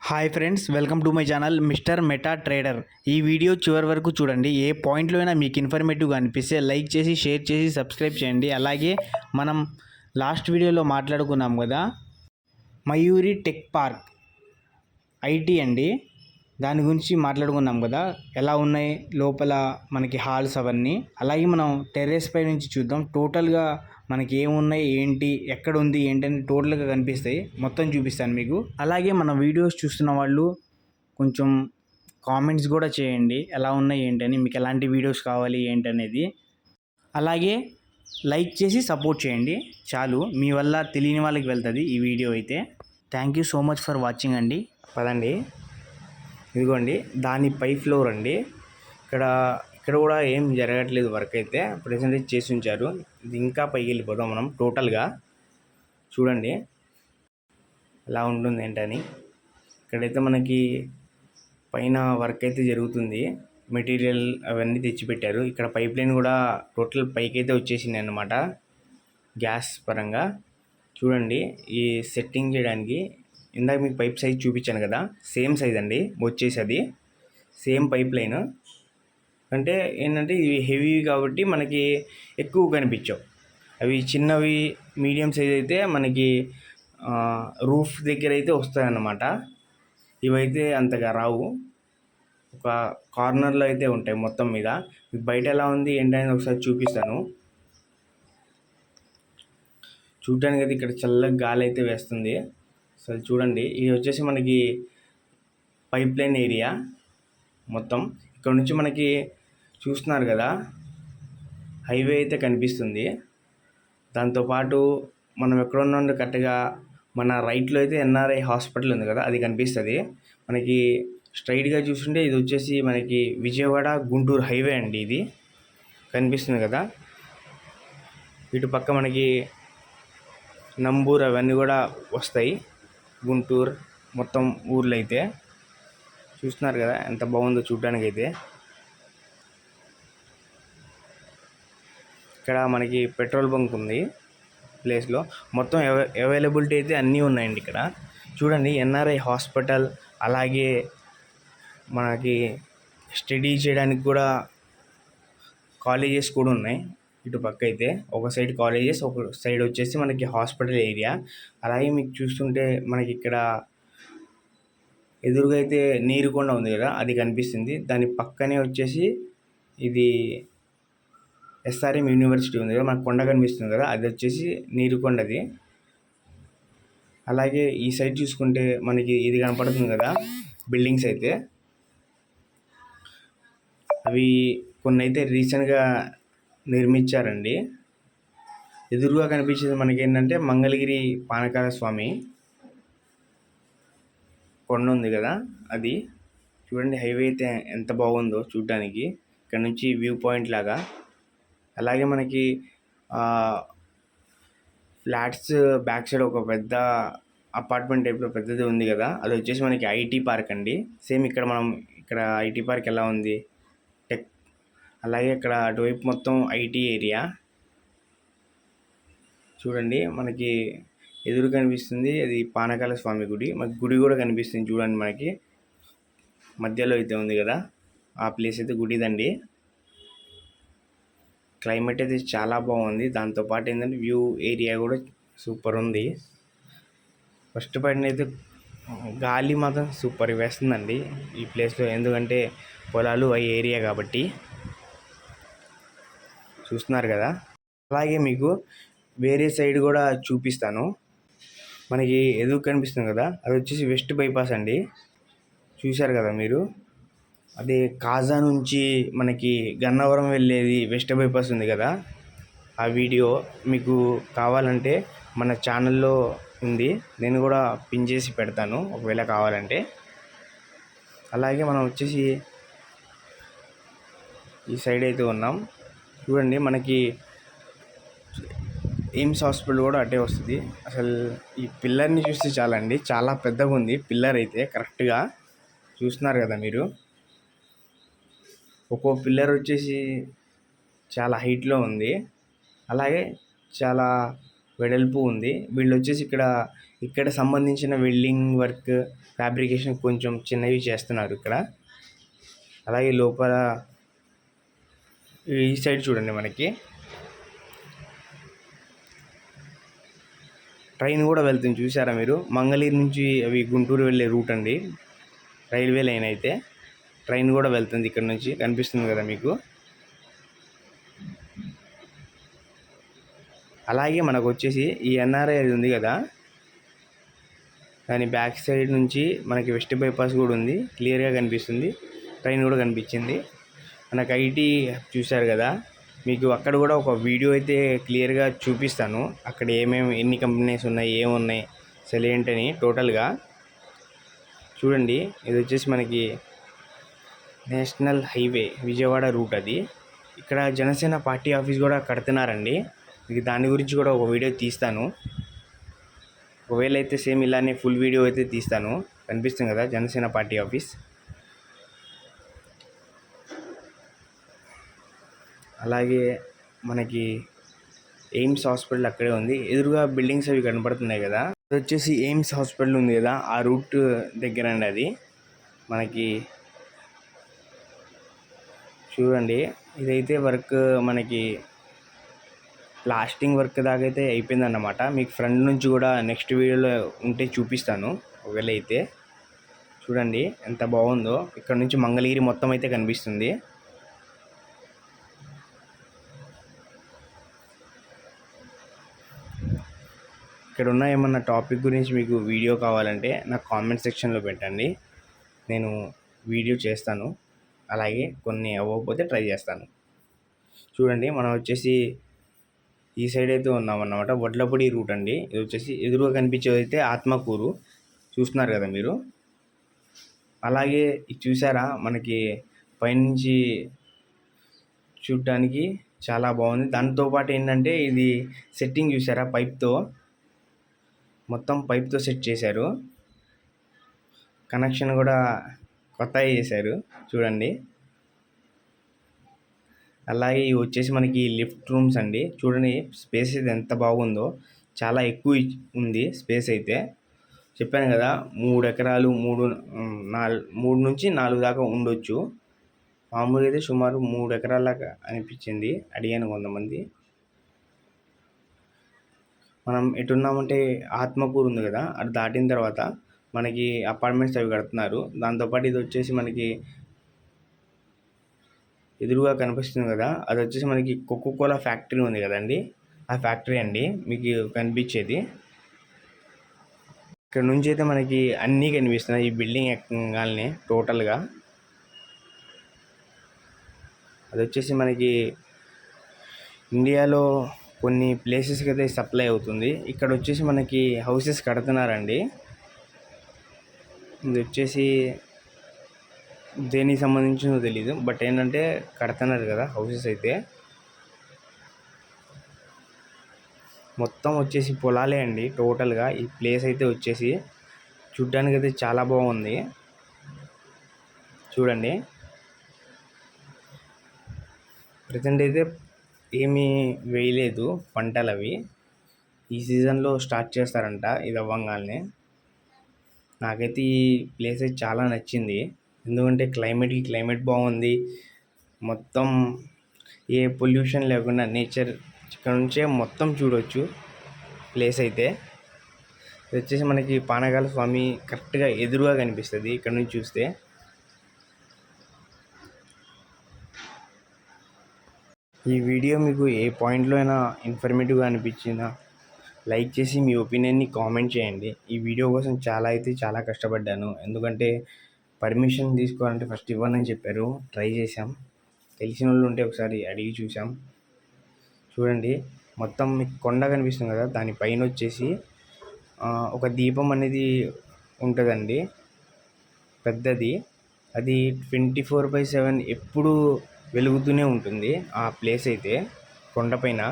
Hi friends, welcome to my channel mister meta trader. ఈ video చివరి వరకు చూడండి. ఏ పాయింట్లో అయినా మీకు ఇన్ఫర్మేటివ్గా అనిపిస్తే లైక్ చేసి, షేర్ చేసి, సబ్స్క్రైబ్ చేయండి. అలాగే మనం లాస్ట్ వీడియోలో మాట్లాడుకున్నాం కదా, మయూరి టెక్ పార్క్ ఐటీ అండి, దాని గురించి మాట్లాడుకున్నాం కదా, ఎలా ఉన్నాయి లోపల మనకి హాల్స్ అవన్నీ. అలాగే మనం టెర్రస్ పై నుంచి చూద్దాం. టోటల్గా మనకి ఏమున్నాయి, ఏంటి, ఎక్కడ ఉంది, ఏంటని టోటల్గా కనిపిస్తాయి. మొత్తం చూపిస్తాను మీకు. అలాగే మన వీడియోస్ చూస్తున్న వాళ్ళు కొంచెం కామెంట్స్ కూడా చేయండి, ఎలా ఉన్నాయి ఏంటని, మీకు ఎలాంటి వీడియోస్ కావాలి ఏంటనేది. అలాగే లైక్ చేసి సపోర్ట్ చేయండి చాలు, మీ వల్ల తెలియని వాళ్ళకి వెళ్తుంది ఈ వీడియో అయితే. Thank you so much for watching అండి. పదండి, ఇదిగోండి దాని పై ఫ్లోర్ అండి. ఇక్కడ కూడా ఏం జరగట్లేదు వర్క్ అయితే, ప్రెజెంట్ చేసి ఉంచారు. ఇది ఇంకా పైకి వెళ్ళిపోదాం మనం. టోటల్గా చూడండి ఎలా ఉంటుంది ఏంటని. ఇక్కడైతే మనకి పైన వర్క్ అయితే జరుగుతుంది, మెటీరియల్ అవన్నీ తెచ్చిపెట్టారు. ఇక్కడ పైప్ లైన్ కూడా టోటల్ పైకి అయితే వచ్చేసింది అన్నమాట, గ్యాస్ పరంగా. చూడండి ఈ సెట్టింగ్ చేయడానికి ఇందాక మీకు పైప్ సైజ్ చూపించాను కదా, సేమ్ సైజ్ అండి వచ్చేసి, అది సేమ్ పైప్ లైన్. అంటే ఏంటంటే ఇవి హెవీ కాబట్టి మనకి ఎక్కువ కనిపించవు. అవి చిన్నవి మీడియం సైజ్ అయితే మనకి రూఫ్ దగ్గర అయితే వస్తాయన్నమాట. ఇవైతే అంతగా రావు, ఒక కార్నర్లో అయితే ఉంటాయి మొత్తం మీద. బయట ఎలా ఉంది ఏంటనేది ఒకసారి చూపిస్తాను. చూడటానికి అయితే ఇక్కడ చల్లగా గాలి అయితే వేస్తుంది. అసలు చూడండి, ఇది వచ్చేసి మనకి పైప్ లైన్ ఏరియా మొత్తం. ఇక్కడ నుంచి మనకి చూస్తున్నారు కదా, హైవే అయితే కనిపిస్తుంది. దాంతోపాటు మనం ఎక్కడ ఉన్నాం కరెక్ట్గా మన రైట్లో అయితే ఎన్ఆర్ఐ హాస్పిటల్ ఉంది కదా, అది కనిపిస్తుంది మనకి. స్ట్రైట్గా చూస్తుంటే ఇది వచ్చేసి మనకి విజయవాడ గుంటూరు హైవే అండి, ఇది కనిపిస్తుంది కదా. ఇటు పక్క మనకి నంబూరు అవన్నీ కూడా వస్తాయి, గుంటూరు మొత్తం ఊర్లు అయితే. చూస్తున్నారు కదా ఎంత బాగుందో చూడటానికి అయితే. ఇక్కడ మనకి పెట్రోల్ బంక్ ఉంది ప్లేస్లో. మొత్తం అవైలబిలిటీ అయితే అన్నీ ఉన్నాయండి ఇక్కడ. చూడండి ఎన్ఆర్ఐ హాస్పిటల్, అలాగే మనకి స్టడీ చేయడానికి కూడా కాలేజెస్ కూడా ఉన్నాయి. ఇటు పక్క అయితే ఒక సైడ్ కాలేజెస్, ఒక సైడ్ వచ్చేసి మనకి హాస్పిటల్ ఏరియా. అలాగే మీకు చూస్తుంటే మనకి ఇక్కడ ఎదురుగా అయితే నీరుకొండ ఉంది కదా, అది కనిపిస్తుంది. దాని పక్కనే వచ్చేసి ఇది ఎస్ఆర్ఎం యూనివర్సిటీ ఉంది కదా, మనకు కొండ కనిపిస్తుంది కదా, అది వచ్చేసి నీరుకొండది. అలాగే ఈ సైడ్ చూసుకుంటే మనకి ఇది కనపడుతుంది కదా, బిల్డింగ్స్ అయితే. అవి కొన్ని అయితే రీసెంట్గా నిర్మించారండి. ఎదురుగా కనిపించేది మనకి ఏంటంటే మంగళగిరి పానకాల స్వామి కొండ ఉంది కదా, అది. చూడండి హైవే అయితే ఎంత బాగుందో చూడటానికి, ఇక్కడ నుంచి వ్యూ పాయింట్ లాగా. అలాగే మనకి ఫ్లాట్స్ బ్యాక్ సైడ్ ఒక పెద్ద అపార్ట్మెంట్ టైప్లో పెద్దది ఉంది కదా, అది వచ్చేసి మనకి ఐటీ పార్క్ అండి. సేమ్ ఇక్కడ ఐటీ పార్క్ ఎలా ఉంది టెక్, అలాగే ఇక్కడ అటువైపు మొత్తం ఐటీ ఏరియా. చూడండి మనకి ఎదురు కనిపిస్తుంది, అది పానకాల స్వామి గుడి. మనకి గుడి కూడా కనిపిస్తుంది చూడండి, మనకి మధ్యలో అయితే ఉంది కదా, ఆ ప్లేస్ అయితే గుడిదండి. క్లైమేట్ అయితే చాలా బాగుంది. దాంతోపాటు ఏంటంటే వ్యూ ఏరియా కూడా సూపర్ ఉంది. ఫస్ట్ పాయింట్ అయితే గాలి మాత్రం సూపర్ వేస్తుందండి ఈ ప్లేస్లో, ఎందుకంటే పొలాలు అవి ఏరియా కాబట్టి. చూస్తున్నారు కదా. అలాగే మీకు వేరే సైడ్ కూడా చూపిస్తాను. మనకి ఎదురు కనిపిస్తుంది కదా, అది వచ్చేసి వెస్ట్ బైపాస్ అండి. చూశారు కదా మీరు, అదే కాజా నుంచి మనకి గన్నవరం వెళ్ళేది వెస్ట్ బైపాస్ ఉంది కదా, ఆ వీడియో మీకు కావాలంటే మన ఛానల్లో ఉంది, నేను కూడా పిన్ చేసి పెడతాను ఒకవేళ కావాలంటే. అలాగే మనం వచ్చేసి ఈ సైడ్ అయితే ఉన్నాం. చూడండి మనకి ఎయిమ్స్ హాస్పిటల్ కూడా అటే వస్తుంది. అసలు ఈ పిల్లర్ని చూస్తే చాలండి, చాలా పెద్దగా ఉంది పిల్లర్ అయితే. కరెక్ట్గా చూస్తున్నారు కదా మీరు, ఒక్కో పిల్లర్ వచ్చేసి చాలా హైట్లో ఉంది, అలాగే చాలా వెడల్పు ఉంది. వీళ్ళు వచ్చేసి ఇక్కడ ఇక్కడ సంబంధించిన వెల్డింగ్ వర్క్, ఫ్యాబ్రికేషన్ కొంచెం చిన్నవి చేస్తున్నారు ఇక్కడ. అలాగే లోపల ఈ సైడ్ చూడండి, మనకి ట్రైన్ కూడా వెళ్తుంది చూసారా మీరు. మంగళగిరి నుంచి అవి గుంటూరు వెళ్ళే రూట్ అండి, రైల్వే లైన్ అయితే. ట్రైన్ కూడా వెళ్తుంది ఇక్కడ నుంచి, కనిపిస్తుంది కదా మీకు. అలాగే మనకు వచ్చేసి ఈ ఎన్ఆర్ఐ అది ఉంది కదా, దాని బ్యాక్ సైడ్ నుంచి మనకి వెస్ట్ బైపాస్ కూడా ఉంది, క్లియర్గా కనిపిస్తుంది. ట్రైన్ కూడా కనిపించింది. మనకు ఐటీ చూశారు కదా, మీకు అక్కడ కూడా ఒక వీడియో అయితే క్లియర్గా చూపిస్తాను. అక్కడ ఎన్ని కంపెనీస్ ఉన్నాయి, ఏమున్నాయి, అసలు ఏంటని టోటల్గా చూడండి. ఇది వచ్చేసి మనకి నేషనల్ హైవే విజయవాడ రూట్ అది. ఇక్కడ జనసేన పార్టీ ఆఫీస్ కూడా కడుతున్నారండి. మీకు దాని గురించి కూడా ఒక వీడియో తీస్తాను. ఒకవేళ అయితే సేమ్ ఇలానే ఫుల్ వీడియో అయితే తీస్తాను. కనిపిస్తుంది కదా జనసేన పార్టీ ఆఫీస్. అలాగే మనకి ఎయిమ్స్ హాస్పిటల్ అక్కడే ఉంది. ఎదురుగా బిల్డింగ్స్ అవి కనపడుతున్నాయి కదా, అది వచ్చేసి ఎయిమ్స్ హాస్పిటల్ ఉంది కదా, ఆ రూట్ దగ్గర అండి అది. మనకి చూడండి, ఇదైతే వర్క్ మనకి ప్లాస్టింగ్ వర్క్ దాకా అయితే అయిపోయిందన్నమాట. మీకు ఫ్రంట్ నుంచి కూడా నెక్స్ట్ వీడియోలో ఉంటే చూపిస్తాను. ఒకవేళ అయితే చూడండి ఎంత బాగుందో. ఇక్కడ నుంచి మంగళగిరి మొత్తం అయితే కనిపిస్తుంది. ఇక్కడ ఉన్న ఏమన్నా టాపిక్ గురించి మీకు వీడియో కావాలంటే నాకు కామెంట్ సెక్షన్లో పెట్టండి, నేను వీడియో చేస్తాను. అలాగే కొన్ని అవ్వకపోతే ట్రై చేస్తాను. చూడండి, మనం వచ్చేసి ఈ సైడ్ అయితే ఉన్నామన్నమాట. వడ్లపొడి రూట్ అండి. ఇది వచ్చేసి ఎదురుగా కనిపించేది అయితే ఆత్మకూరు, చూస్తున్నారు కదా మీరు. అలాగే ఇది చూసారా, మనకి పైనుంచి చూడటానికి చాలా బాగుంది. దాంతోపాటు ఏంటంటే ఇది సెట్టింగ్ చూసారా, మొత్తం పైప్తో సెట్ చేశారు. కనెక్షన్ కూడా కొత్తగా చేశారు చూడండి. అలాగే ఇవి వచ్చేసి మనకి లిఫ్ట్ రూమ్స్ అండి. చూడండి స్పేస్ అయితే ఎంత బాగుందో, చాలా ఎక్కువ ఉంది స్పేస్ అయితే. చెప్పాను కదా 3 ఎకరాలు, 3 నుంచి 4 దాకా ఉండొచ్చు. మామూలుగా అయితే సుమారు 3 ఎకరాల దాకా అనిపించింది, అడిగాను కొంతమంది. మనం ఎటున్నామంటే ఆత్మకూరు ఉంది కదా, అది దాటిన తర్వాత మనకి అపార్ట్మెంట్స్ అవి కడుతున్నారు. దాంతోపాటు ఇది వచ్చేసి మనకి ఎదురుగా కనిపిస్తుంది కదా, అది వచ్చేసి మనకి కోకోకోలా ఫ్యాక్టరీ ఉంది కదండి, ఆ ఫ్యాక్టరీ అండి మీకు కనిపించేది. ఇక్కడ నుంచి అయితే మనకి అన్నీ కనిపిస్తున్నాయి ఈ బిల్డింగ్ ఎక్కగానే టోటల్గా. అది వచ్చేసి మనకి ఇండియాలో కొన్ని ప్లేసెస్కి అయితే సప్లై అవుతుంది. ఇక్కడ వచ్చేసి మనకి హౌసెస్ కడుతున్నారండి. ఇది వచ్చేసి దేనికి సంబంధించిందో తెలీదు, బట్ ఏంటంటే కడుతున్నారు కదా హౌసెస్ అయితే. మొత్తం వచ్చేసి పొలాలే అండి టోటల్గా. ఈ ప్లేస్ అయితే వచ్చేసి చూడ్డానికి అయితే చాలా బాగుంది. చూడండి, ప్రజెంట్ అయితే ఏమీ వేయలేదు పంటలు, అవి ఈ సీజన్లో స్టార్ట్ చేస్తారంట ఇది అవ్వంగానే. నాకైతే ఈ ప్లేస్ అయితే చాలా నచ్చింది, ఎందుకంటే క్లైమేట్ బాగుంది. మొత్తం ఏ పొల్యూషన్ లేకుండా నేచర్ ఇక్కడ నుంచే మొత్తం చూడవచ్చు ప్లేస్ అయితే. ఇది వచ్చేసి మనకి పానకాల స్వామి కరెక్ట్గా ఎదురుగా కనిపిస్తుంది ఇక్కడ నుంచి చూస్తే. ఈ వీడియో మీకు ఏ పాయింట్లో అయినా ఇన్ఫర్మేటివ్గా అనిపించినా లైక్ చేసి మీ ఒపీనియన్ని కామెంట్ చేయండి. ఈ వీడియో కోసం చాలా కష్టపడ్డాను, ఎందుకంటే పర్మిషన్ తీసుకోవాలంటే ఫస్ట్ ఇవ్వనని చెప్పారు. ట్రై చేసాం, తెలిసిన వాళ్ళు ఉంటే ఒకసారి అడిగి చూసాం. చూడండి, మొత్తం మీకు కొండ కనిపిస్తుంది కదా, దానిపైన వచ్చేసి ఒక దీపం అనేది ఉంటుందండి పెద్దది. అది 24/7 ఎప్పుడు వెలుగుతూనే ఉంటుంది ఆ ప్లేస్ అయితే. కొండపైన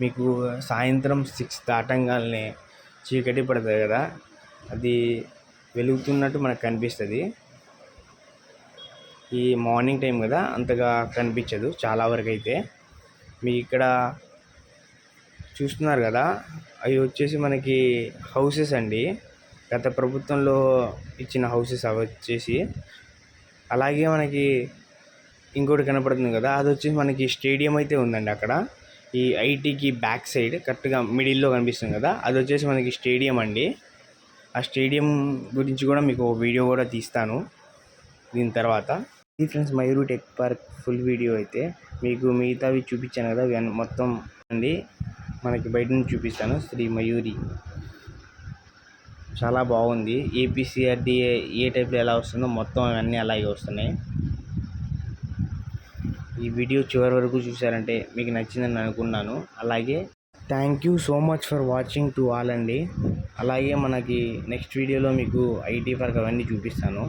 మీకు సాయంత్రం 6 దాటంగానే చీకటి పడుతుంది కదా, అది వెలుగుతున్నట్టు మనకు కనిపిస్తుంది. ఈ మార్నింగ్ టైం కదా, అంతగా కనిపించదు చాలా వరకు అయితే. మీకు ఇక్కడ చూస్తున్నారు కదా, అవి వచ్చేసి మనకి హౌసెస్ అండి. గత ప్రభుత్వంలో ఇచ్చిన హౌసెస్ అవి వచ్చేసి. అలాగే మనకి ఇంకోటి కనపడుతుంది కదా, అది వచ్చేసి మనకి స్టేడియం అయితే ఉందండి అక్కడ. ఈ ఐటీకి బ్యాక్ సైడ్ కరెక్ట్గా మిడిల్లో కనిపిస్తుంది కదా, అది వచ్చేసి మనకి స్టేడియం అండి. ఆ స్టేడియం గురించి కూడా మీకు వీడియో కూడా తీస్తాను దీని తర్వాత. ఇది friends Mayuri tech park full video అయితే. మీకు మిగతావి చూపించాను కదా, మొత్తం అండి మనకి బయట నుంచి చూపిస్తాను. శ్రీ మయూరి చాలా బాగుంది. ఏపీసీఆర్డీఏ ఏ టైప్లో ఎలా వస్తుందో మొత్తం అవన్నీ అలాగే వస్తున్నాయి. ఈ వీడియో చివరి వరకు చూసారంటే మీకు నచ్చిందని అనుకున్నాను. అలాగే thank you so much for watching to all అండి. అలాగే మనకి నెక్స్ట్ వీడియోలో మీకు ఐటీ పార్క్ అవన్నీ చూపిస్తాను.